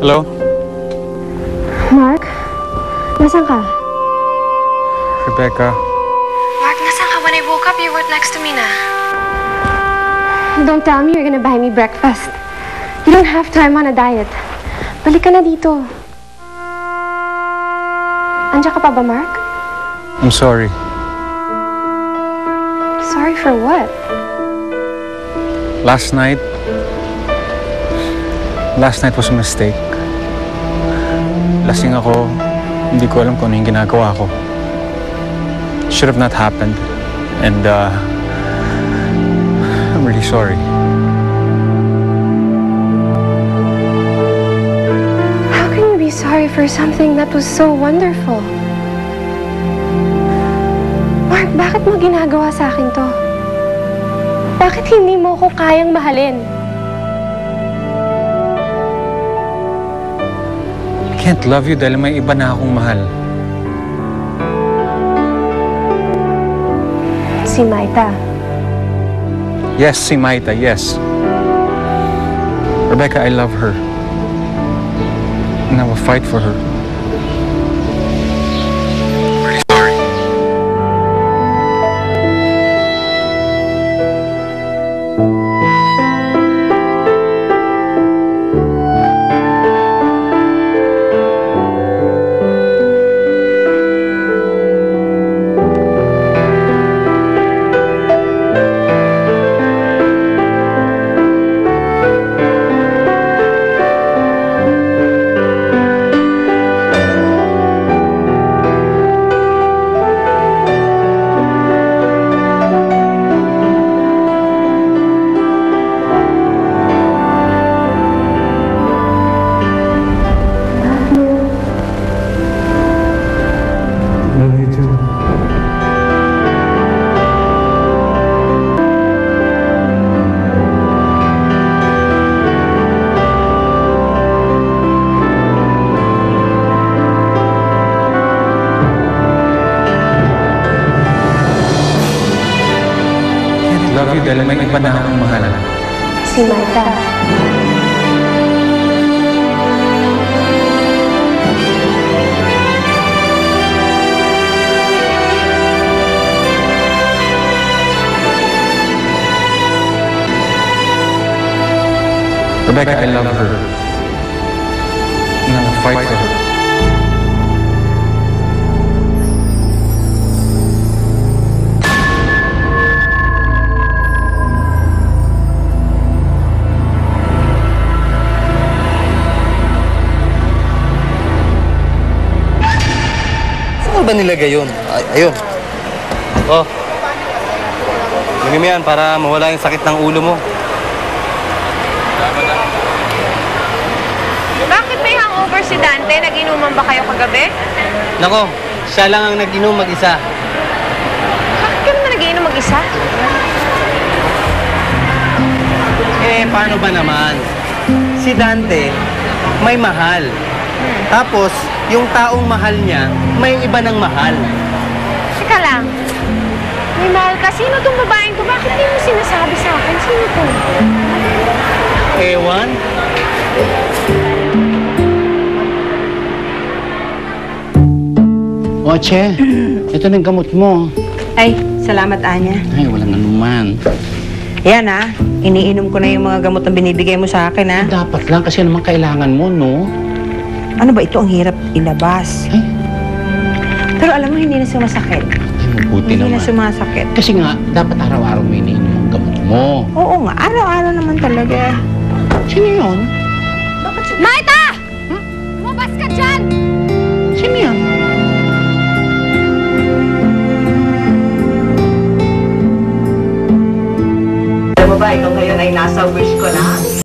Hello? Mark? Nasaan ka? Rebecca? Mark, nasaan ka? When I woke up, you weren't next to me na. Don't tell me you're gonna buy me breakfast. You don't have time on a diet. Balik ka na dito. Andiyan ka pa ba, Mark? I'm sorry. Sorry for what? Last night was a mistake. Lasing ako, hindi ko alam kung ano yung ginagawa ko. Should have not happened. And, I'm really sorry. How can you be sorry for something that was so wonderful? Mark, bakit mo ginagawa sa akin to? Bakit hindi mo ko kayang mahalin? I can't love you dahil may iba na akong mahal. Si Maita. Yes, si Maita, yes. Rebecca, I love her. And I will fight for her. Really sorry. Love you too. Can't love you dahil may iba na akong mahal. Si Maita. Rebecca, I love her. And I will fight for her. Saan ba nilagay yun? Ayun. Oh. Lagyan mo yan para mawala yung sakit ng ulo mo. Bakit may hangover si Dante? Nag-inuman ba kayo kagabi? Nako, siya lang ang nag-inom mag-isa. Bakit ka naman nag-iinom mag-isa? Eh, paano ba naman? Si Dante, may mahal. Tapos, yung taong mahal niya, may iba ng mahal. Teka lang. May mahal ka. Sino tong babaeng to? Bakit di mo sinasabi sa akin? Sino to? Ewan? Oche, ito na yung gamot mo. Ay, salamat, Anya. Ay, walang anuman. Yan, iniinom ko na yung mga gamot na binibigay mo sa akin, Dapat lang kasi naman kailangan mo, no? Ano ba ito? Ang hirap ilabas. Ay, Pero alam mo, hindi na sumasakit. mabuti Hindi na naman. sumasakit. Kasi nga, dapat araw-araw mo iniinom ang gamot mo. Oo nga, araw-araw naman talaga. Sino yun? Maita! Lumabas ka dyan! Sino yun? Alam mo ba, ito ngayon ay nasa wish ko na.